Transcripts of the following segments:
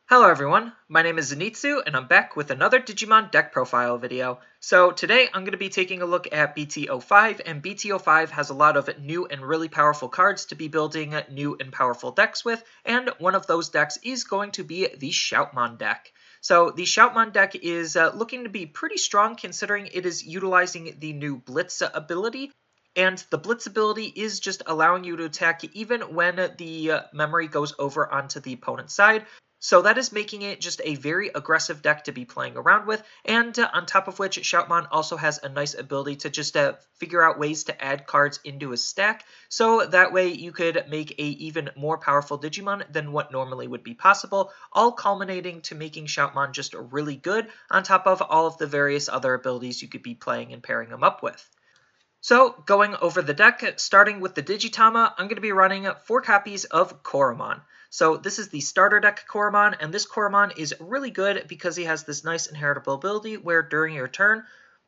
Hello everyone, my name is Zenitsu and I'm back with another Digimon deck profile video. So today I'm going to be taking a look at BT-05, and BT-05 has a lot of new and really powerful cards to be building new and powerful decks with, and one of those decks is going to be the Shoutmon deck. So the Shoutmon deck is looking to be pretty strong considering it is utilizing the new Blitz ability. And the Blitz ability is just allowing you to attack even when the memory goes over onto the opponent's side. So that is making it just a very aggressive deck to be playing around with, and on top of which, Shoutmon also has a nice ability to just figure out ways to add cards into his stack, so that way you could make a even more powerful Digimon than what normally would be possible, all culminating to making Shoutmon just really good, on top of all of the various other abilities you could be playing and pairing him up with. So, going over the deck, starting with the Digitama, I'm going to be running 4 copies of Koromon. So this is the starter deck Koromon, and this Koromon is really good because he has this nice inheritable ability where during your turn,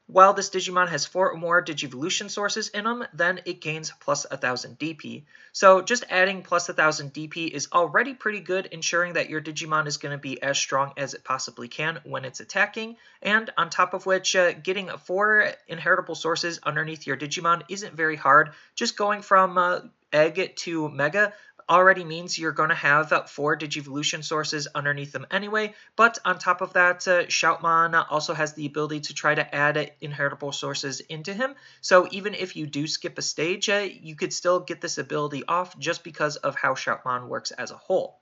while this Digimon has 4 or more Digivolution sources in him, then it gains plus 1000 DP. So just adding plus 1000 DP is already pretty good, ensuring that your Digimon is going to be as strong as it possibly can when it's attacking, and on top of which, getting 4 inheritable sources underneath your Digimon isn't very hard. Just going from Egg to Mega already means you're going to have 4 Digivolution sources underneath them anyway, but on top of that, Shoutmon also has the ability to try to add inheritable sources into him, so even if you do skip a stage, you could still get this ability off just because of how Shoutmon works as a whole.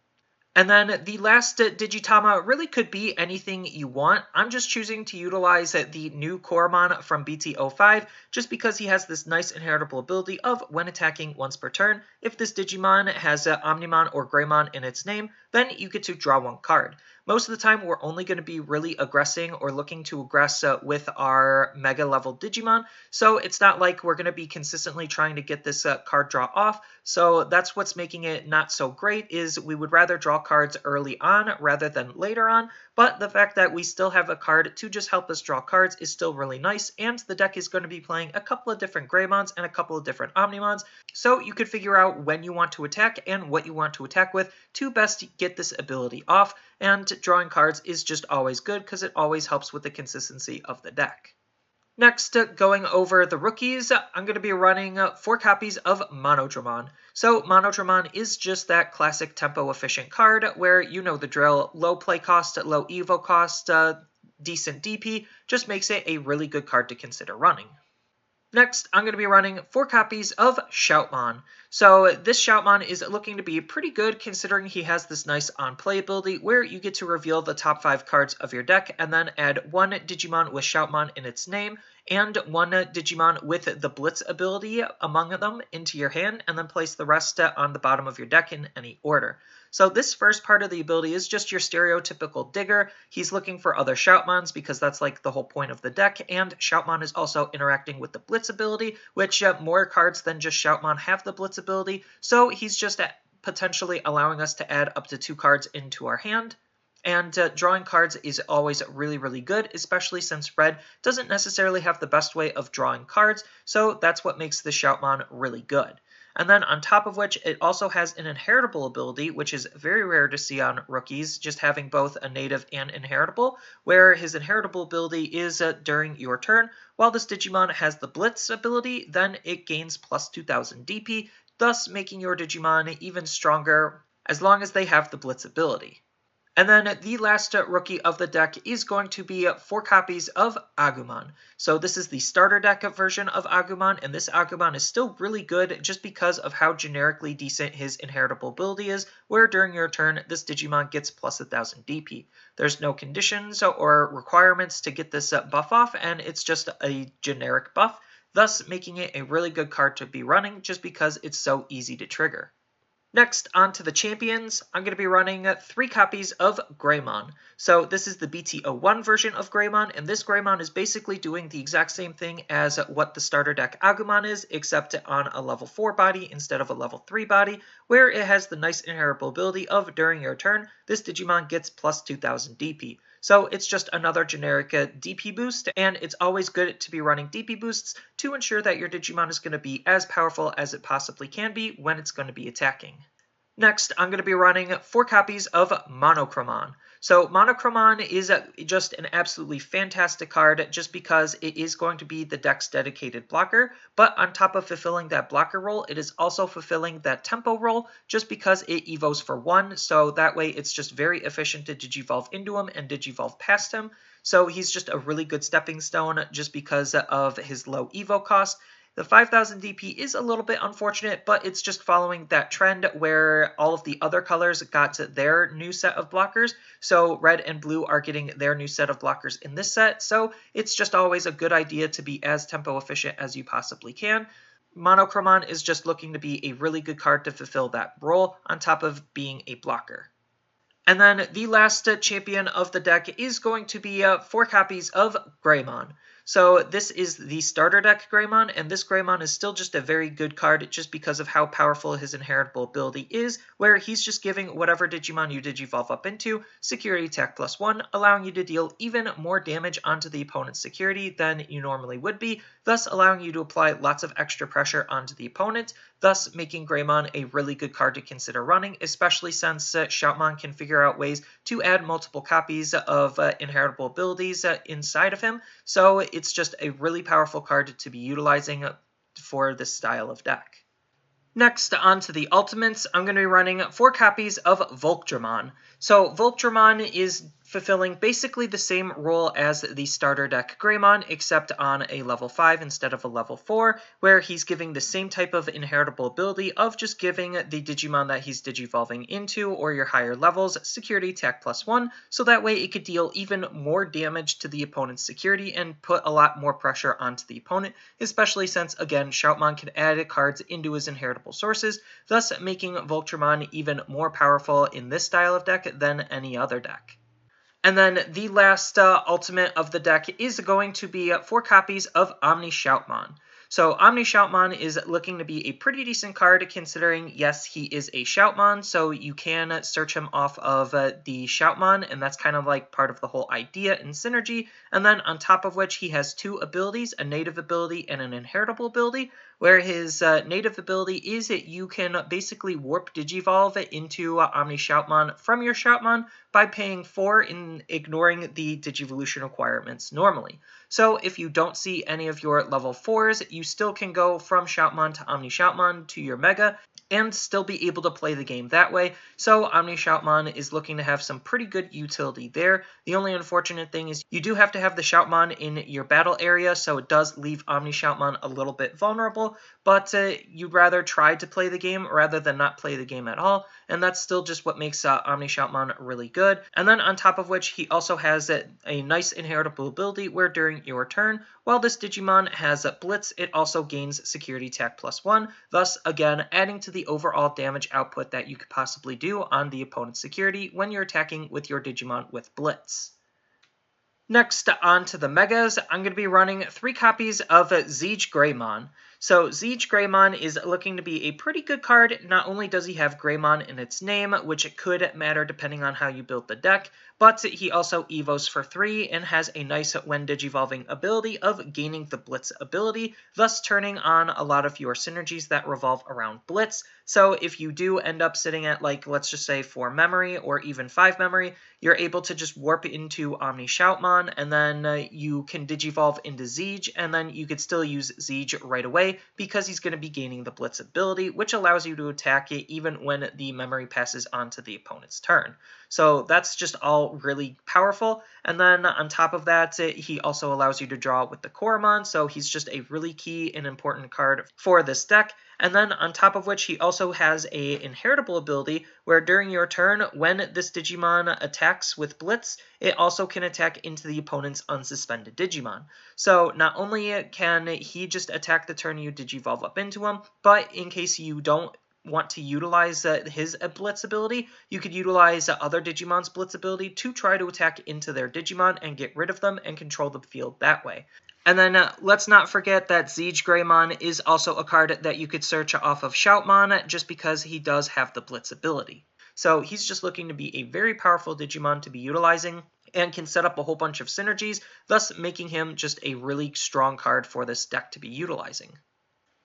And then the last Digitama really could be anything you want. I'm just choosing to utilize the new Koromon from BT-05 just because he has this nice inheritable ability of when attacking once per turn. If this Digimon has Omnimon or Greymon in its name, then you get to draw 1 card. Most of the time, we're only going to be really aggressing or looking to aggress with our Mega level Digimon, so it's not like we're going to be consistently trying to get this card draw off, so that's what's making it not so great, is we would rather draw cards early on rather than later on, but the fact that we still have a card to just help us draw cards is still really nice, and the deck is going to be playing a couple of different Greymons and a couple of different Omnimons, so you could figure out when you want to attack and what you want to attack with to best get this ability off, and drawing cards is just always good because it always helps with the consistency of the deck. Next, going over the rookies, I'm going to be running 4 copies of Monodramon. So Monodramon is just that classic tempo-efficient card where you know the drill, low play cost, low evo cost, decent DP, just makes it a really good card to consider running. Next, I'm going to be running 4 copies of Shoutmon. So this Shoutmon is looking to be pretty good considering he has this nice on-play ability where you get to reveal the top 5 cards of your deck and then add 1 Digimon with Shoutmon in its name and 1 Digimon with the Blitz ability among them into your hand, and then place the rest on the bottom of your deck in any order. So this first part of the ability is just your stereotypical digger. He's looking for other Shoutmons because that's like the whole point of the deck, and Shoutmon is also interacting with the Blitz ability, which more cards than just Shoutmon have the Blitz ability, so he's just potentially allowing us to add up to 2 cards into our hand. And drawing cards is always really good, especially since Red doesn't necessarily have the best way of drawing cards, so that's what makes the Shoutmon really good. And then on top of which, it also has an inheritable ability, which is very rare to see on rookies, just having both a native and inheritable, where his inheritable ability is during your turn. While this Digimon has the Blitz ability, then it gains plus 2000 DP, thus making your Digimon even stronger as long as they have the Blitz ability. And then the last rookie of the deck is going to be 4 copies of Agumon. So this is the starter deck version of Agumon, and this Agumon is still really good just because of how generically decent his inheritable ability is, where during your turn, this Digimon gets plus 1000 DP. There's no conditions or requirements to get this buff off, and it's just a generic buff, thus making it a really good card to be running just because it's so easy to trigger. Next, on to the champions, I'm going to be running 3 copies of Greymon. So this is the BT-01 version of Greymon, and this Greymon is basically doing the exact same thing as what the starter deck Agumon is, except on a level 4 body instead of a level 3 body, where it has the nice inheritable ability of during your turn, this Digimon gets plus 2000 DP. So it's just another generic DP boost, and it's always good to be running DP boosts to ensure that your Digimon is going to be as powerful as it possibly can be when it's going to be attacking. Next, I'm going to be running 4 copies of Monochromon. So Monochromon is just an absolutely fantastic card just because it is going to be the deck's dedicated blocker, but on top of fulfilling that blocker role, it is also fulfilling that tempo role just because it evos for 1, so that way it's just very efficient to digivolve into him and digivolve past him. So he's just a really good stepping stone just because of his low evo cost. The 5000 DP is a little bit unfortunate, but it's just following that trend where all of the other colors got their new set of blockers. So red and blue are getting their new set of blockers in this set. So it's just always a good idea to be as tempo efficient as you possibly can. Monochromon is just looking to be a really good card to fulfill that role on top of being a blocker. And then the last champion of the deck is going to be 4 copies of Greymon. So this is the starter deck Greymon, and this Greymon is still just a very good card just because of how powerful his inheritable ability is, where he's just giving whatever Digimon you digivolve up into security attack +1, allowing you to deal even more damage onto the opponent's security than you normally would be, thus allowing you to apply lots of extra pressure onto the opponent, thus making Greymon a really good card to consider running, especially since Shoutmon can figure out ways to add multiple copies of inheritable abilities inside of him, so it's just a really powerful card to be utilizing for this style of deck. Next, on to the ultimates, I'm going to be running 4 copies of Volcdramon. So Volcdramon is fulfilling basically the same role as the starter deck Greymon, except on a level 5 instead of a level 4, where he's giving the same type of inheritable ability of just giving the Digimon that he's digivolving into, or your higher levels, security attack +1, so that way it could deal even more damage to the opponent's security and put a lot more pressure onto the opponent, especially since, again, Shoutmon can add cards into his inheritable sources, thus making Volcdramon even more powerful in this style of deck than any other deck. And then the last ultimate of the deck is going to be 4 copies of OmniShoutmon. So OmniShoutmon is looking to be a pretty decent card considering, yes, he is a Shoutmon, so you can search him off of the Shoutmon, and that's kind of like part of the whole idea and synergy. And then on top of which he has 2 abilities, a native ability and an inheritable ability, where his native ability is that you can basically warp Digivolve into OmniShoutmon from your Shoutmon by paying 4 and ignoring the Digivolution requirements normally. So if you don't see any of your level 4s, you still can go from Shoutmon to OmniShoutmon to your Mega and still be able to play the game that way. So OmniShoutmon is looking to have some pretty good utility there. The only unfortunate thing is you do have to have the Shoutmon in your battle area, so it does leave OmniShoutmon a little bit vulnerable, but you'd rather try to play the game rather than not play the game at all, and that's still just what makes OmniShoutmon really good. And then on top of which, he also has a nice inheritable ability where during your turn, while this Digimon has Blitz, it also gains security attack +1, thus again adding to the overall damage output that you could possibly do on the opponent's security when you're attacking with your Digimon with Blitz. Next, on to the Megas, I'm going to be running 3 copies of ZeigGreymon. So ZeigGreymon is looking to be a pretty good card. Not only does he have Greymon in its name, which could matter depending on how you build the deck, but he also evos for 3 and has a nice when digivolving ability of gaining the Blitz ability, thus turning on a lot of your synergies that revolve around Blitz. So if you do end up sitting at, like, let's just say 4 memory or even 5 memory, you're able to just warp into OmniShoutmon, and then you can digivolve into Zeig, and then you could still use Zeig right away because he's going to be gaining the Blitz ability, which allows you to attack it even when the memory passes onto the opponent's turn. So that's just all really powerful. And then on top of that, he also allows you to draw with the Koromon, so he's just a really key and important card for this deck. And then on top of which, he also has a inheritable ability where during your turn, when this Digimon attacks with Blitz, it also can attack into the opponent's unsuspended Digimon. So not only can he just attack the turn you digivolve up into him, but in case you don't want to utilize his Blitz ability, you could utilize other Digimon's Blitz ability to try to attack into their Digimon and get rid of them and control the field that way. And then let's not forget that ZeigGreymon is also a card that you could search off of Shoutmon just because he does have the Blitz ability. So he's just looking to be a very powerful Digimon to be utilizing and can set up a whole bunch of synergies, thus making him just a really strong card for this deck to be utilizing.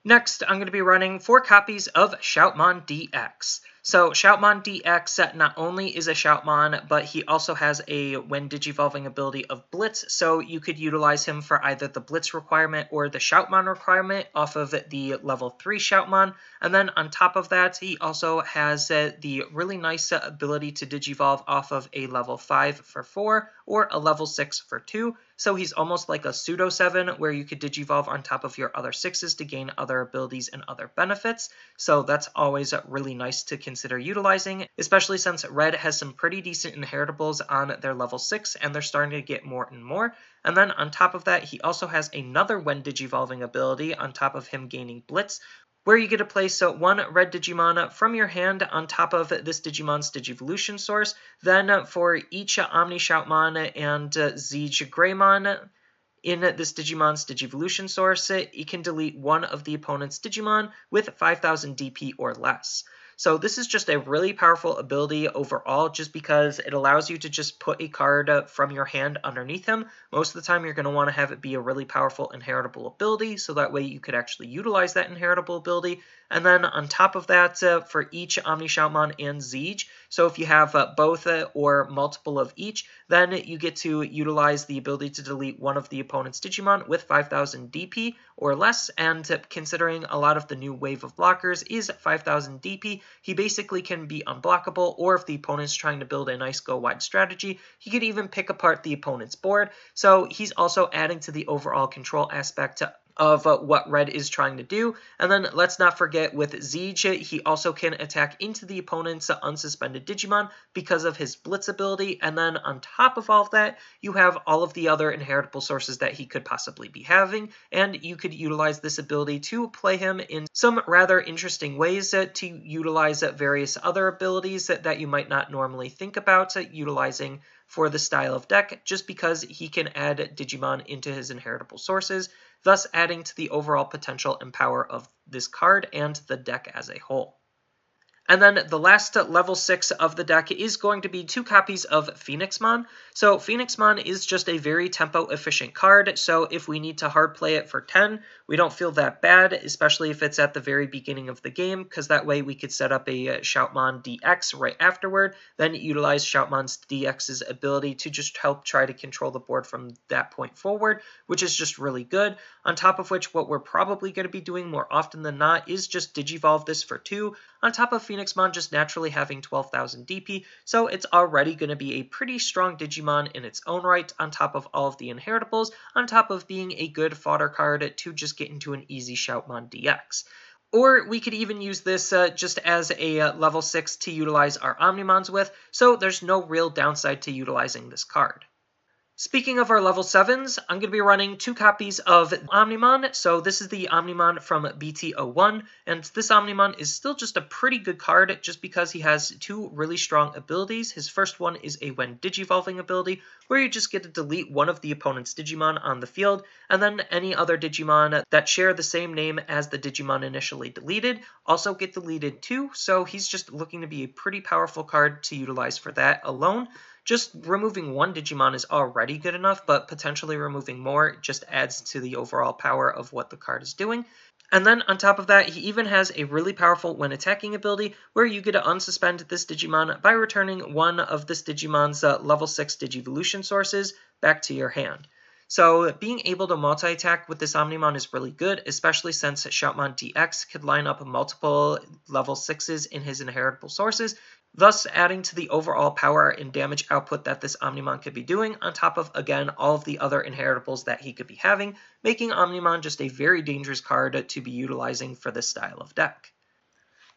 Next, I'm going to be running 4 copies of Shoutmon DX. So Shoutmon DX not only is a Shoutmon, but he also has a when digivolving ability of Blitz, so you could utilize him for either the Blitz requirement or the Shoutmon requirement off of the level 3 Shoutmon. And then on top of that, he also has the really nice ability to digivolve off of a level 5 for 4 or a level 6 for 2. So he's almost like a pseudo 7 where you could digivolve on top of your other 6s to gain other abilities and other benefits. So that's always really nice to consider utilizing, especially since Red has some pretty decent inheritables on their level 6 and they're starting to get more and more. And then on top of that, he also has another when digivolving ability on top of him gaining Blitz, where you get to place one red Digimon from your hand on top of this Digimon's Digivolution source. Then for each OmniShoutmon and ZeigGreymon in this Digimon's Digivolution source, it can delete one of the opponent's Digimon with 5000 DP or less. So this is just a really powerful ability overall, just because it allows you to just put a card from your hand underneath him. Most of the time you're going to want to have it be a really powerful inheritable ability, so that way you could actually utilize that inheritable ability. And then on top of that, for each OmniShoutmon and Zeig, so if you have both or multiple of each, then you get to utilize the ability to delete one of the opponent's Digimon with 5000 DP or less, and considering a lot of the new wave of blockers is 5000 DP, he basically can be unblockable, or if the opponent's trying to build a nice go-wide strategy, he could even pick apart the opponent's board. So he's also adding to the overall control aspect of what Red is trying to do. And then let's not forget with Zeig, he also can attack into the opponent's unsuspended Digimon because of his Blitz ability. And then on top of all of that, you have all of the other inheritable sources that he could possibly be having, and you could utilize this ability to play him in some rather interesting ways to utilize various other abilities that you might not normally think about utilizing for the style of deck, just because he can add Digimon into his inheritable sources, thus adding to the overall potential and power of this card and the deck as a whole. And then the last level 6 of the deck is going to be 2 copies of Phoenixmon. So Phoenixmon is just a very tempo efficient card, so if we need to hard play it for 10, we don't feel that bad, especially if it's at the very beginning of the game, because that way we could set up a Shoutmon DX right afterward, then utilize Shoutmon DX's ability to just help try to control the board from that point forward, which is just really good. On top of which, what we're probably going to be doing more often than not is just Digivolve this for 2, on top of Phoenixmon just naturally having 12,000 DP, so it's already going to be a pretty strong Digimon in its own right, on top of all of the inheritables, on top of being a good fodder card to just get into an easy Shoutmon DX. Or we could even use this just as a level 6 to utilize our Omnimons with, so there's no real downside to utilizing this card. Speaking of our level 7s, I'm going to be running 2 copies of Omnimon. So this is the Omnimon from BT-01, and this Omnimon is still just a pretty good card just because he has 2 really strong abilities. His first one is a when digivolving ability, where you just get to delete one of the opponent's Digimon on the field, and then any other Digimon that share the same name as the Digimon initially deleted also get deleted too, so he's just looking to be a pretty powerful card to utilize for that alone. Just removing one Digimon is already good enough, but potentially removing more just adds to the overall power of what the card is doing. And then on top of that, he even has a really powerful when attacking ability, where you get to unsuspend this Digimon by returning one of this Digimon's level 6 Digivolution sources back to your hand. So being able to multi-attack with this Omnimon is really good, especially since Shoutmon DX could line up multiple level 6s in his inheritable sources, thus adding to the overall power and damage output that this Omnimon could be doing, on top of, again, all of the other inheritables that he could be having, making Omnimon just a very dangerous card to be utilizing for this style of deck.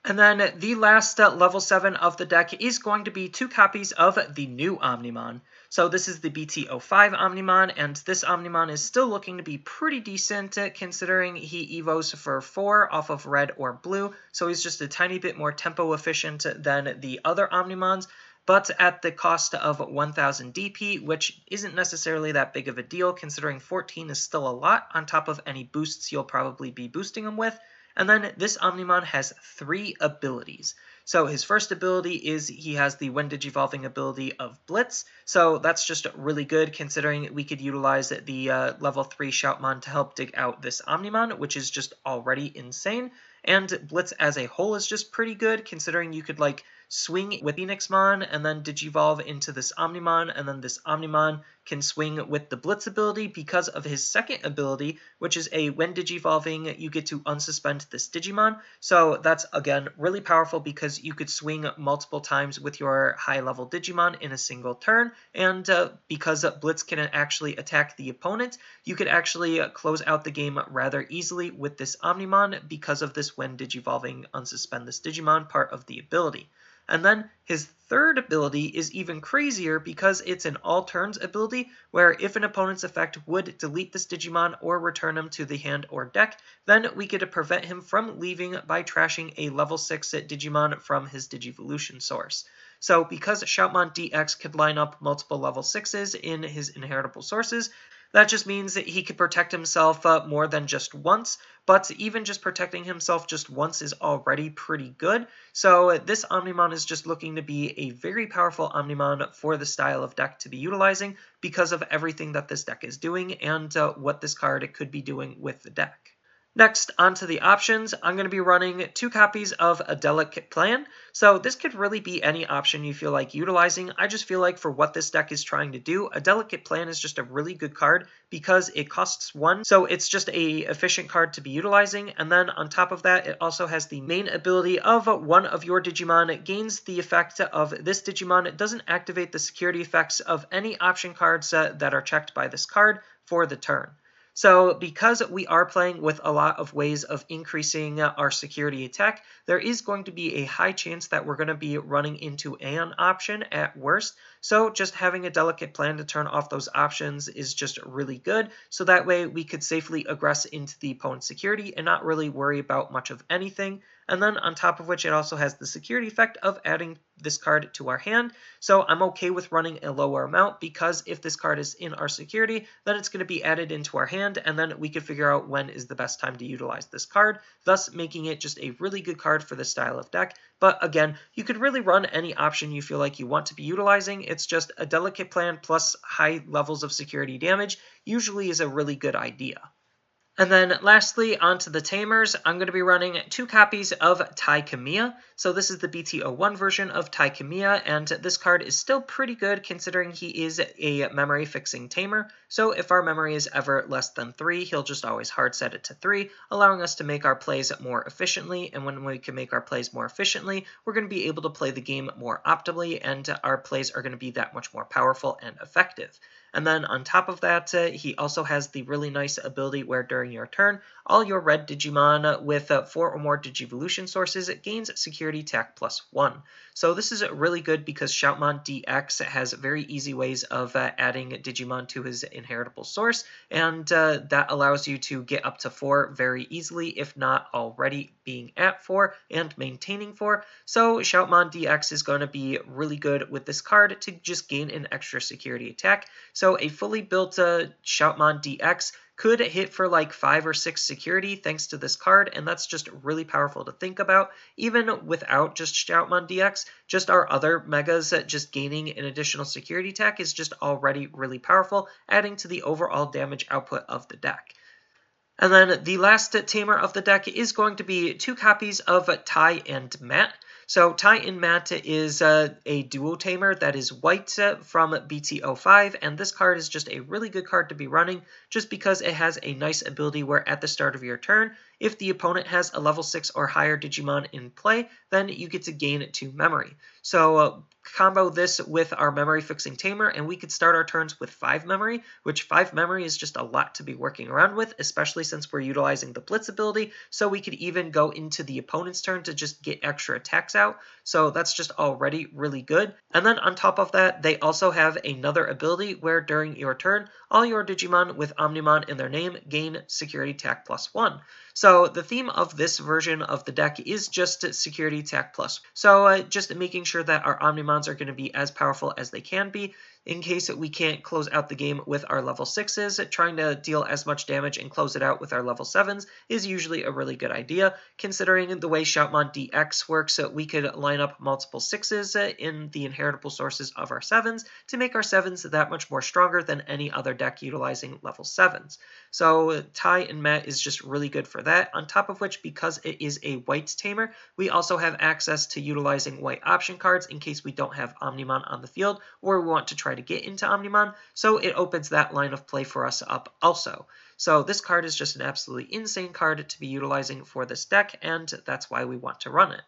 And then the last level 7 of the deck is going to be 2 copies of the new Omnimon. So this is the BT-05 Omnimon, and this Omnimon is still looking to be pretty decent considering he evos for 4 off of red or blue, so he's just a tiny bit more tempo efficient than the other Omnimons, but at the cost of 1000 DP, which isn't necessarily that big of a deal considering 14 is still a lot on top of any boosts you'll probably be boosting him with. And then this Omnimon has 3 abilities. So his first ability is he has the when digivolving ability of Blitz, so that's just really good considering we could utilize the level 3 Shoutmon to help dig out this Omnimon, which is just already insane. And Blitz as a whole is just pretty good considering you could like swing with Phoenixmon and then digivolve into this Omnimon, and then this Omnimon can swing with the Blitz ability because of his second ability, which is a when digivolving you get to unsuspend this Digimon. So that's again really powerful because you could swing multiple times with your high level Digimon in a single turn, and because Blitz can actually attack the opponent, you could actually close out the game rather easily with this Omnimon because of this when digivolving unsuspend this Digimon part of the ability. And then his third ability is even crazier because it's an all turns ability where if an opponent's effect would delete this Digimon or return him to the hand or deck, then we get to prevent him from leaving by trashing a level 6 Digimon from his Digivolution source. So because Shoutmon DX could line up multiple level 6s in his inheritable sources, that just means that he could protect himself more than just once, but even just protecting himself just once is already pretty good. So this Omnimon is just looking to be a very powerful Omnimon for the style of deck to be utilizing because of everything that this deck is doing and what this card could be doing with the deck. Next, onto the options, I'm going to be running 2 copies of a Delicate Plan. So this could really be any option you feel like utilizing. I just feel like for what this deck is trying to do, a Delicate Plan is just a really good card because it costs 1. So it's just a efficient card to be utilizing. And then on top of that, it also has the main ability of one of your Digimon gains the effect of this Digimon. It doesn't activate the security effects of any option cards that are checked by this card for the turn. So because we are playing with a lot of ways of increasing our security attack, there is going to be a high chance that we're going to be running into an option at worst. So just having a Delicate Plan to turn off those options is just really good. So that way we could safely aggress into the opponent's security and not really worry about much of anything. And then on top of which it also has the security effect of adding this card to our hand. So I'm okay with running a lower amount because if this card is in our security, then it's going to be added into our hand and then we can figure out when is the best time to utilize this card, thus making it just a really good card for this style of deck. But again, you could really run any option you feel like you want to be utilizing. It's just a Delicate Plan plus high levels of security damage usually is a really good idea. And then lastly, onto the Tamers, I'm going to be running 2 copies of Tai Kamiya. So this is the BT-01 version of Tai Kamiya, and this card is still pretty good considering he is a memory fixing tamer. So if our memory is ever less than 3, he'll just always hard set it to 3, allowing us to make our plays more efficiently. And when we can make our plays more efficiently, we're going to be able to play the game more optimally, and our plays are going to be that much more powerful and effective. And then on top of that, he also has the really nice ability where during your turn, all your red Digimon with 4 or more Digivolution sources gains security attack +1. So this is really good because Shoutmon DX has very easy ways of adding Digimon to his inheritable source, and that allows you to get up to 4 very easily, if not already being at 4 and maintaining 4. So Shoutmon DX is going to be really good with this card to just gain an extra security attack. So a fully built Shoutmon DX could hit for like 5 or 6 security thanks to this card, and that's just really powerful to think about. Even without just Shoutmon DX, just our other megas just gaining an additional security attack is just already really powerful, adding to the overall damage output of the deck. And then the last tamer of the deck is going to be 2 copies of Tai and Matt. So Tai and Matt is a duo tamer that is white from BT-05, and this card is just a really good card to be running just because it has a nice ability where at the start of your turn, if the opponent has a level 6 or higher Digimon in play, then you get to gain 2 memory. So combo this with our memory fixing tamer and we could start our turns with 5 memory, which 5 memory is just a lot to be working around with, especially since we're utilizing the Blitz ability. So we could even go into the opponent's turn to just get extra attacks out. So that's just already really good. And then on top of that, they also have another ability where during your turn, all your Digimon with Omnimon in their name gain security attack +1. So the theme of this version of the deck is just security attack plus. So just making sure that our Omnimons are going to be as powerful as they can be in case we can't close out the game with our level 6s. Trying to deal as much damage and close it out with our level 7s is usually a really good idea. Considering the way Shoutmon DX works, we could line up multiple 6s in the inheritable sources of our 7s to make our 7s that much more stronger than any other deck utilizing level 7s. So Tai and Matt is just really good for that. On top of which, because it is a white tamer, we also have access to utilizing white option cards in case we don't have Omnimon on the field or we want to try to get into Omnimon, so it opens that line of play for us up also. So this card is just an absolutely insane card to be utilizing for this deck, and that's why we want to run it.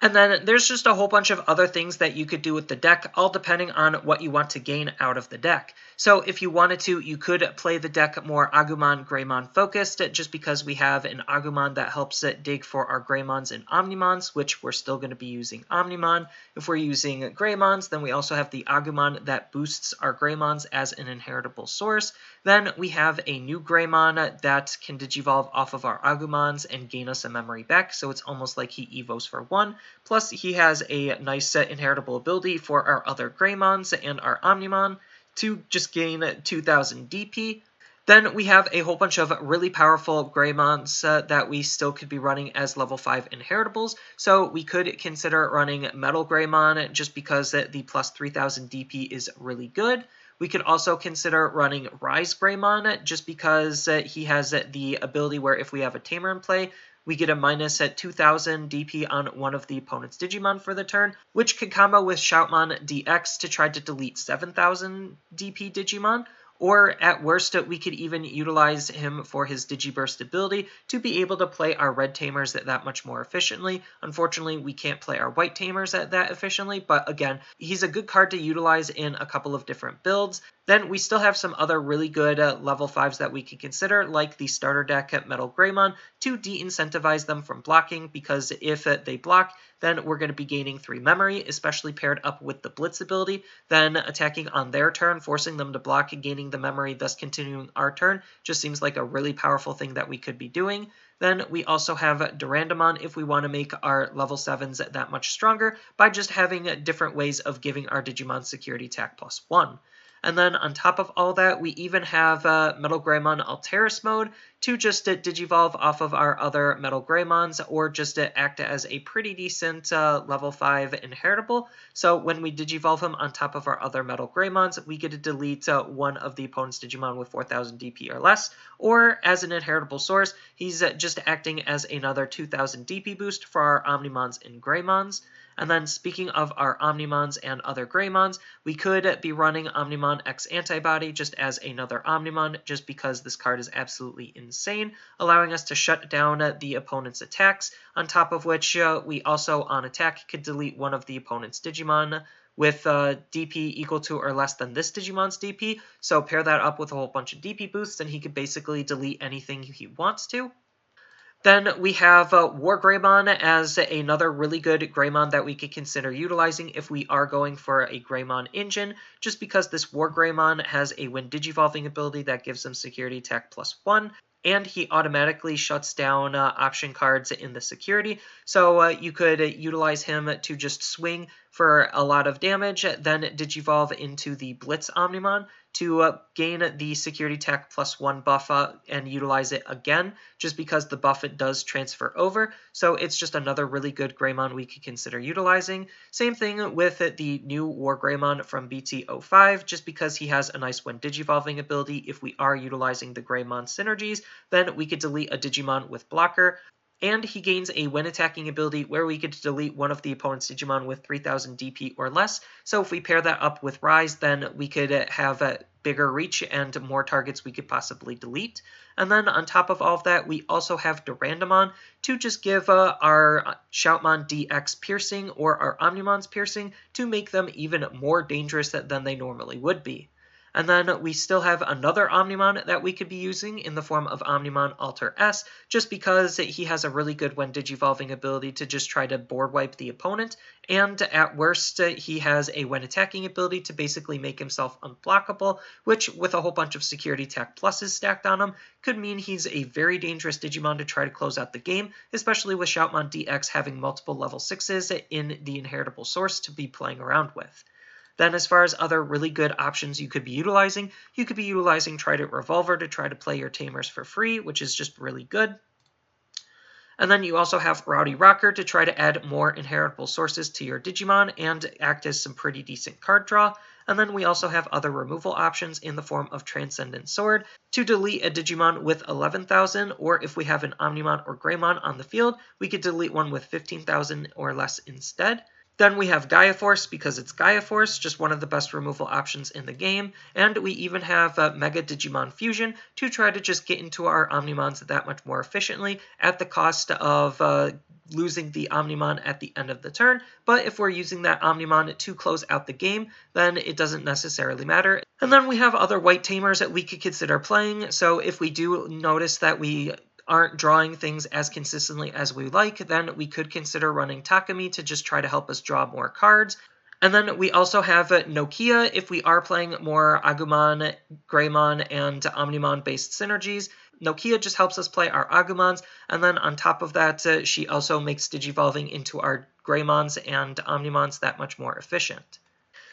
And then there's just a whole bunch of other things that you could do with the deck, all depending on what you want to gain out of the deck. So if you wanted to, you could play the deck more Agumon, Greymon focused, just because we have an Agumon that helps it dig for our Greymons and Omnimons, which we're still going to be using Omnimon. If we're using Greymons, then we also have the Agumon that boosts our Greymons as an inheritable source. Then we have a new Greymon that can digivolve off of our Agumons and gain us a memory back, so it's almost like he evos for 1. Plus, he has a nice inheritable ability for our other Greymons and our Omnimon to just gain 2000 DP. Then we have a whole bunch of really powerful Greymons that we still could be running as level 5 inheritables. So we could consider running Metal Greymon just because the plus 3000 DP is really good. We could also consider running Rise Greymon just because he has the ability where if we have a Tamer in play, we get a minus at 2000 DP on one of the opponent's Digimon for the turn, which could combo with Shoutmon DX to try to delete 7000 DP Digimon. Or at worst, we could even utilize him for his Digiburst ability to be able to play our red Tamers that much more efficiently. Unfortunately, we can't play our white Tamers that efficiently, but again, he's a good card to utilize in a couple of different builds. Then we still have some other really good level 5s that we could consider, like the starter deck at Metal Greymon, to de-incentivize them from blocking, because if they block, then we're going to be gaining 3 memory, especially paired up with the Blitz ability. Then attacking on their turn, forcing them to block and gaining the memory, thus continuing our turn, just seems like a really powerful thing that we could be doing. Then we also have Durandamon if we want to make our level 7s that much stronger by just having different ways of giving our Digimon security attack plus 1. And then on top of all that, we even have Metal Greymon Alteris mode to just digivolve off of our other Metal Greymons, or just act as a pretty decent level 5 inheritable. So when we digivolve him on top of our other Metal Greymons, we get to delete one of the opponent's Digimon with 4000 DP or less, or as an inheritable source, he's just acting as another 2000 DP boost for our Omnimons and Greymons. And then speaking of our Omnimons and other Greymons, we could be running Omnimon X Antibody just as another Omnimon, just because this card is absolutely insane, allowing us to shut down the opponent's attacks, on top of which we also on attack could delete one of the opponent's Digimon with DP equal to or less than this Digimon's DP, so pair that up with a whole bunch of DP boosts and he could basically delete anything he wants to. Then we have Wargreymon as another really good Greymon that we could consider utilizing if we are going for a Greymon engine, just because this Wargreymon has a when digivolving ability that gives him security attack plus 1, and he automatically shuts down option cards in the security, so you could utilize him to just swing for a lot of damage, then digivolve into the Blitz Omnimon to gain the security attack plus 1 buff and utilize it again, just because the buff it does transfer over. So it's just another really good Greymon we could consider utilizing. Same thing with the new Wargreymon from BT-05, just because he has a nice when digivolving ability. If we are utilizing the Greymon synergies, then we could delete a Digimon with blocker. And he gains a when attacking ability where we get to delete one of the opponent's Digimon with 3000 DP or less. So if we pair that up with Rise, then we could have a bigger reach and more targets we could possibly delete. And then on top of all of that, we also have Durandamon to just give our Shoutmon DX piercing or our Omnimon's piercing to make them even more dangerous than they normally would be. And then we still have another Omnimon that we could be using in the form of Omnimon Alter S, just because he has a really good when digivolving ability to just try to board wipe the opponent, and at worst he has a when attacking ability to basically make himself unblockable, which with a whole bunch of security tech pluses stacked on him could mean he's a very dangerous Digimon to try to close out the game, especially with Shoutmon DX having multiple level 6s in the inheritable source to be playing around with. Then as far as other really good options you could be utilizing Trident Revolver to try to play your Tamers for free, which is just really good. And then you also have Rowdy Rocker to try to add more inheritable sources to your Digimon and act as some pretty decent card draw. And then we also have other removal options in the form of Transcendent Sword to delete a Digimon with 11,000, or if we have an Omnimon or Greymon on the field, we could delete one with 15,000 or less instead. Then we have Gaia Force because it's Gaia Force, just one of the best removal options in the game. And we even have Mega Digimon Fusion to try to just get into our Omnimons that much more efficiently at the cost of losing the Omnimon at the end of the turn. But if we're using that Omnimon to close out the game, then it doesn't necessarily matter. And then we have other white Tamers that we could consider playing. So if we do notice that we aren't drawing things as consistently as we like, then we could consider running Takumi to just try to help us draw more cards. And then we also have Nokia if we are playing more Agumon, Greymon, and Omnimon-based synergies. Nokia just helps us play our Agumons, and then on top of that, she also makes Digivolving into our Greymons and Omnimons that much more efficient.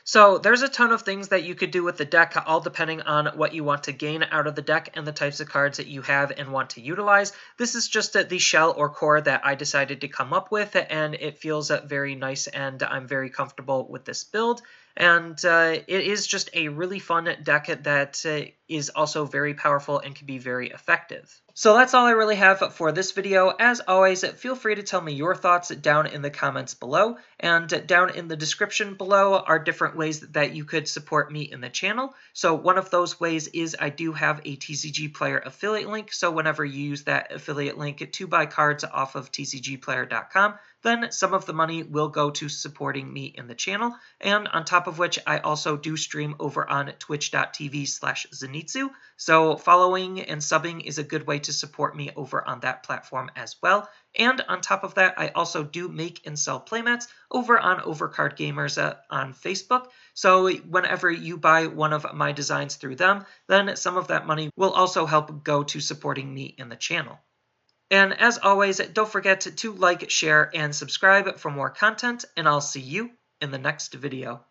So there's a ton of things that you could do with the deck, all depending on what you want to gain out of the deck and the types of cards that you have and want to utilize. This is just the shell or core that I decided to come up with, and it feels very nice, and I'm very comfortable with this build. And it is just a really fun deck that is also very powerful and can be very effective. So that's all I really have for this video. As always, feel free to tell me your thoughts down in the comments below, and down in the description below are different ways that you could support me in the channel. So one of those ways is I do have a TCG Player affiliate link, so whenever you use that affiliate link to buy cards off of tcgplayer.com, then some of the money will go to supporting me in the channel. And on top of which, I also do stream over on twitch.tv/Zenitsu. So following and subbing is a good way to support me over on that platform as well. And on top of that, I also do make and sell playmats over on Overcard Gamers on Facebook. So whenever you buy one of my designs through them, then some of that money will also help go to supporting me in the channel. And as always, don't forget to like, share, and subscribe for more content, and I'll see you in the next video.